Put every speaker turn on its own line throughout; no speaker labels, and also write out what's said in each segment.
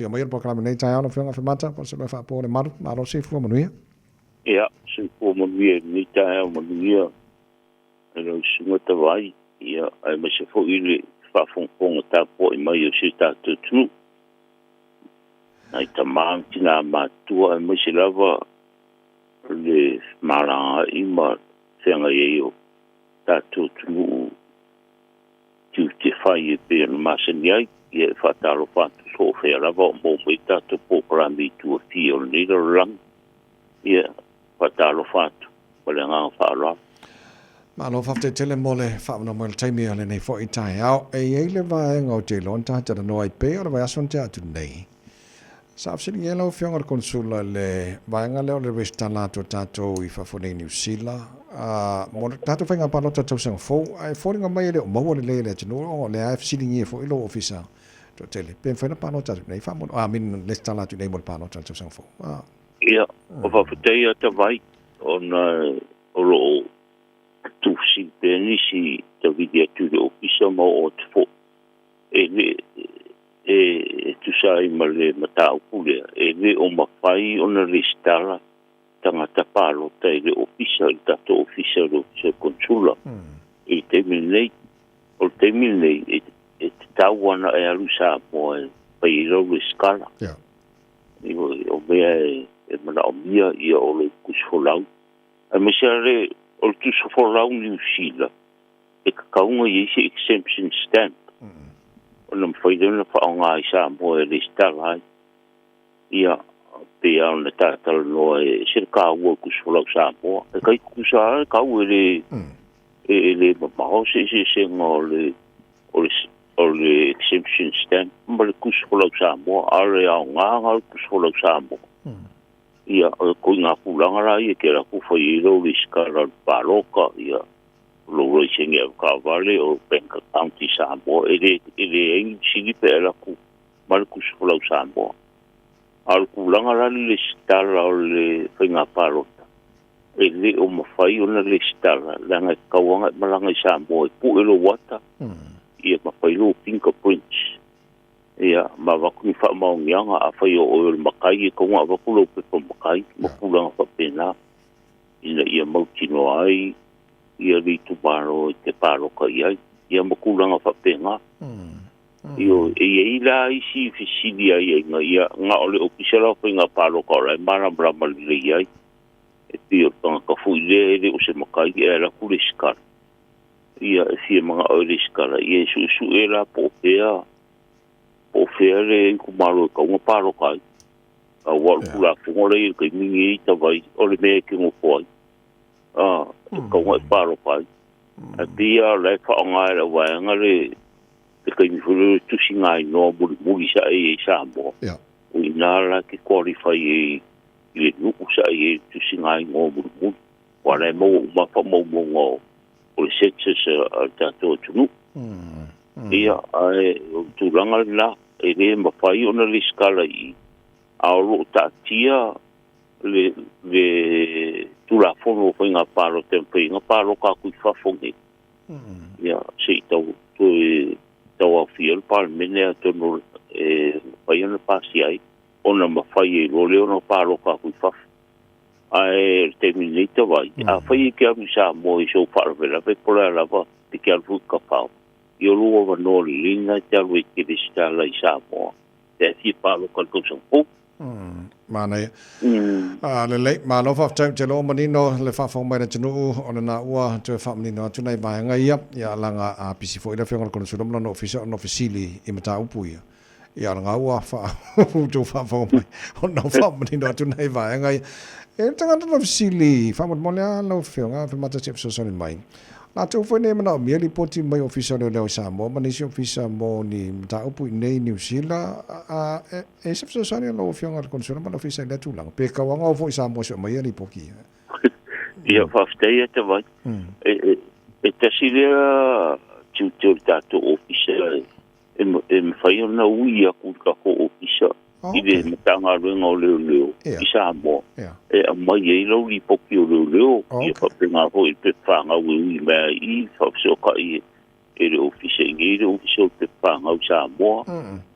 fia mai po kala nei tai ona fia nga mata po se fa po le maru se fu manuia
ia se fu manuia ni tai manuia ero sunga tawai ia ai ma se fo ile fa fon ta po i mai o se ta tu ai tamang tina ma tua ma se lava le mara i ma senga yo ta tu te fai pe ma se ni ia fatalo fatu so fe lava mo ta tu po para mi tu fio ni rang ia fatalo fatu wala nga fa la
ma lo fa te tele mole fa no mo taimi ole nei fo i tai au e le va ngo te lon ta te no ai pe o va son te atu nei sa se ni elo fio ngor konsula le va nga le le vestala to tato i fa fo nei New Zealand mo tato fa nga pa no tato sang fo ai fo nga mai le mo le no le ai fsi ni fo ilo ofisa to tele pen fa na pa no tato nei fa mo min le stala tu nei mo pa no tato sang fo
ia o fa te te vai on o lo tu si benisi te vidia tu le ofisa mo o te fo tu sai male mata upule le o mafai ona listala tanga tapalo te le ofisa il tato ofisa lo se consula e terminate e tawana e alusa mo pai lo scala o be e mana o mia ia o le kusfolau a mesare o le kusfolau New Zealand e kaunga i se exemption stamp o na mawhaidana whaonga i sa mo e le stala ia pe a na tātala no e sir ka ua kusfolau sa mo e kai kusa ka ua le mamao se o le exemption stamp ma le kusfolau sa mo a le a ngā kusfolau sa mo ia ko nga pulanga la ia ke la ku foi lo riskala paroka ia lo singe ka vale o penka county sambo ele en sigi pe la ku mal ku solo sambo al pulanga la le stala le finga parota ele o mo fai ona le stala la nga kawanga malanga sambo pu elo wata ia ma fai lo fingerprints ia ma va ku fa ma ngianga a fa yo o makai ko nga va ku lo pe makai mo ku la fa pena ina ia mo tino ai ia li tu paro te paro ka ia mo ku la fa pena io e ila isi fisilia ia nga ole official fa nga paro ka la mara bra mal ia e pio tanga ka fu ile o se makai era ku le skar ia si mga o le skar ia su era popea o fere ku malo ka un paro kai a wal kula fungole ke mingi ta vai o le me ke mo foi ka un paro kai a dia le fa nga le wa nga le ke mi fulu tu singa no bu sa e sa mo o ina la ke qualify e le nu sa e tu singa no bu wa le mo ma fa mo o le setse ta to tu ia ai tu langa la e le mawhai ona le skala i aolo tatia le tula fono o inga paro tempe inga paro ka kui whafongi ia se i tau a fiel pal mene a tono e whai ona pasi ai ona mawhai e lole ona paro ka kui whaf ai terminate vai a whai ke amisa mo i so wharavela pe pola lava te ke alfu ka pao io lo va no linga te lo che di sta la isamo te si parlo con cosa po
mana le ma lo fa te lo manino le fa fo mai te no ona na ua te fa manino tu nei vai nga ia langa a pisi fo ina fenga con sulo no official no officiali i mata upuia ia nga ua fa tu fa fo mai ona fa manino tu nei vai nga e tanga no officiali fa mo le no fenga fa mata se so mai na tu foi nei mana mi li poti mai official le Samoa ma nisi official mo ni ta upu nei New Zealand e se so sani lo fianga con sona ma official le tu lang pe ka wanga fo Samoa so mai li poki
ia fa stay te vai e te silia tu ta to official e fai ona uia ku ka ko official ide metanga renga o leo i Samoa e mai e lo li poki o leo i fa penga ho i pe fanga ui mai i fa so ka i e le official te fanga o Samoa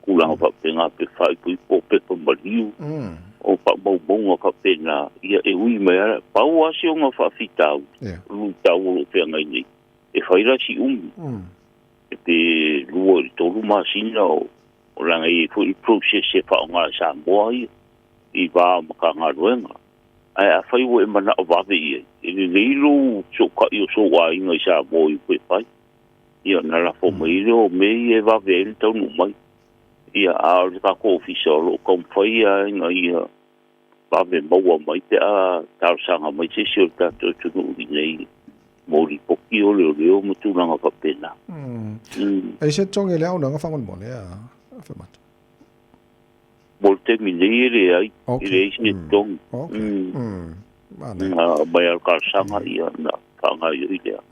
kulang fa penga pe fai pui po pe pambaliu o pa bonga fa pena ia e ui mai pa o asi o fa fitau lu tau pe ngai ni e fai ra si e pe lu to lu ma sina o langa i fu i process e fa nga sa moi i va ma nga ruenga ai a fai o e mana o va ve e le lu so ka yo so wa inga sa moi pe pai ia na la fo mai lo me e va ve to no mai ia a ka ko official o kom foi nga ia va ve mo mai te a tal sanga mai se sio ta to no nei mori poki o le mo tu langa pa pena
ai se tong ele au nga fa mo le a fa mat
volte minire ai ile se tong mai al ka sanga ia na fa nga ia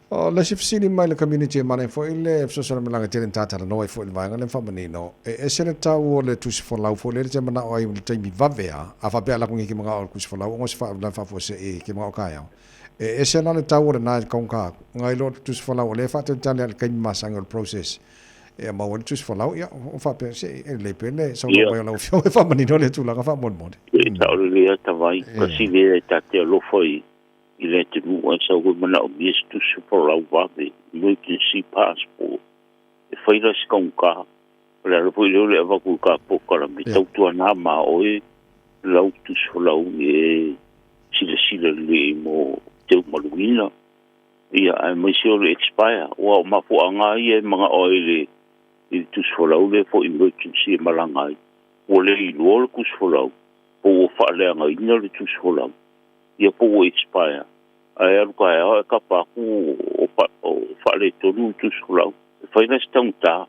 la sifsini mai le community mane fo ile social media te tata no fo il vanga le famanino e se le tau le tusi fo lau fo le te mana o ai te mi vavea a fa pe la kungi ki mga o kusi fo lau ngos fa la fa fo se e ki mga o kaya e se la le tau le na konka ngai lo tusi fo lau le fa te tale al kai masang process e ma o tusi fo lau ya o fa pe se le pele so lo mai lau fo famanino le tu la fa mon mon
e tau le ta vai kasi le ta te lo foi il te nu o sa o mana o bis tu super lau vave no que si passport e foi la skonka la ro le va ku ka po ka mi tau tu na ma o e lau tu so lau e si le mo te maluina ia ai mai se o le expire o ma po anga i mga o le i tu so lau le fo emergency malangai o le i lo ku so lau po fa le anga i le tu so lau ia po expire ai al ka pa ku o fa le tonu tu sulau fa ina stanta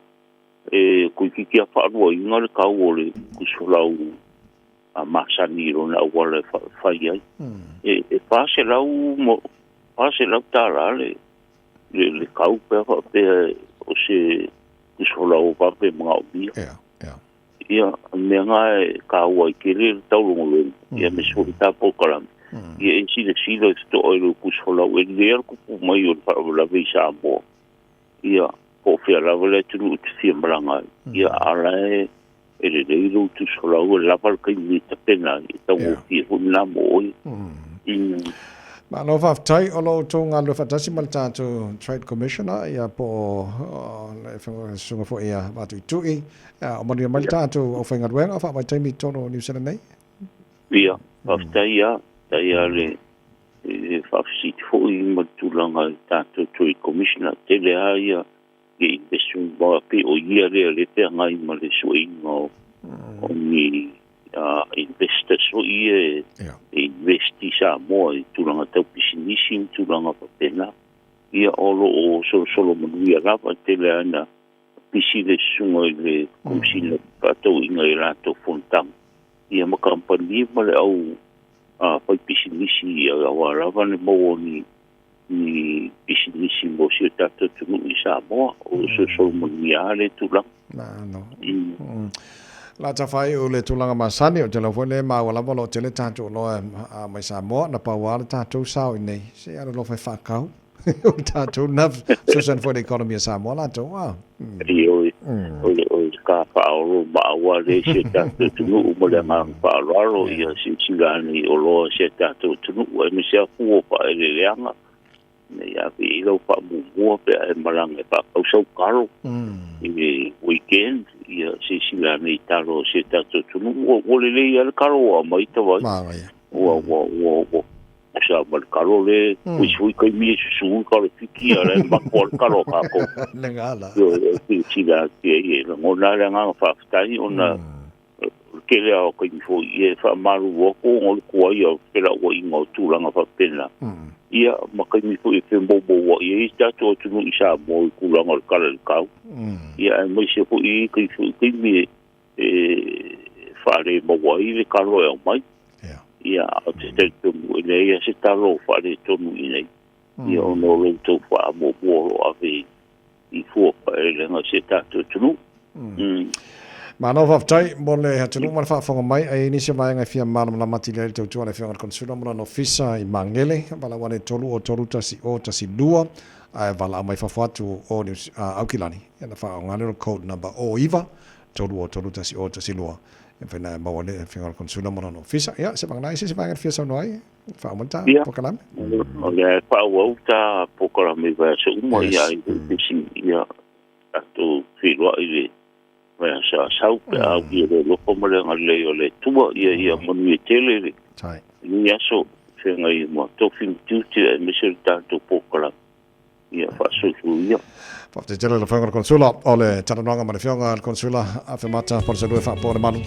e ku ki fa ro inga le ka o le ku sulau a masani ro na wala fa ia e pa se lau ta le ka pe o se ku sulau pa pe ma o bi ia me nga ka o ki le tau lo ia me so ta po kalam ia e si le sto o le kusola o le ku mai o la visa mo ia po fe la vole tu ti mbranga ia ala e le lo tu sola o la par kai ni ta pena ta o ti o na mo
ma no fa tai o lo tonga lo fa tasi malta to trade commissioner ia po le fa sunga fo ia va tu o mo malta to o fa ngadwenga fa vai taimi tono New Zealand nei
ia fa tai ia le fafsit fo i matulanga tato trade commissioner te le aia e investung ba pe o ia le te ngai ma le suinga o ni investors o ia investi sa mo i tulanga tau pisinisi tulanga papena ia olo o solo manuia rapa te le ana pisile sunga le kumsina pato inga i rato fontang ia makampani ma le au pai pisinisi a wala vane mo ni pisinisi mo si tato tu i sa mo o so mo ni ale tu la
no la ta fai o le tulanga masani o te la fone ma wala mo te le tato lo a mai sa mo na pa wala tato sa nei se ara lo fai fa kau o tato nav so for the economy sa mo la to o ka pa o ba wa le se tato tu mo le ma pa ro ia si gani o lo se tato tu o mi se fu pa ele leanga ne ya vi lo pa mo pe malanga pa o so caro i weekend ia si gani talo se tato tu o le ia caro mai to vai o sa mal caro le fui kai mi su caro fiki ala ma por caro ka ko ngala
yo si la que no la nga fa stai ona ke le o ko fo ie fa malu wo ko ngol ko yo ke la wo ingo tu la nga fa pena ia ma kai mi fo e bo wo ie sta to tu no isa mo ku la ngol kala ka ia mo se fo i kai mi fa le mo wo i le kalo e mai ia o te tu le ia se talo fa le tonu i ia ono lo to fa mo lo ave i fu pa ele nga se tato tunu
ma no va tai mo le tunu ma fa fonga mai ai ni se mai nga fia ma na mati le tu ana fia konsula mo no fisa i mangele bala wane tolu o tolu tasi o tasi dua ai vala mai fafatu o ni aukilani na fa ngana code number o iva tolu tasi o tasi loa e fena mawale fingal konsula mo no fisa ya se bang nai se bang fisa noi fa monta pokalam
ole pa wauta pokalam va se mo ya si ya ato filo ile va sa pe au ile lo como le ngale ole tuwa ia mo ni tele
tai
ni aso ngai mo to fin tu te misel tanto pokalam ia fa su ia
fa te jela le fingal konsula ole tata nonga ma le fingal konsula afemata por se do fa por manu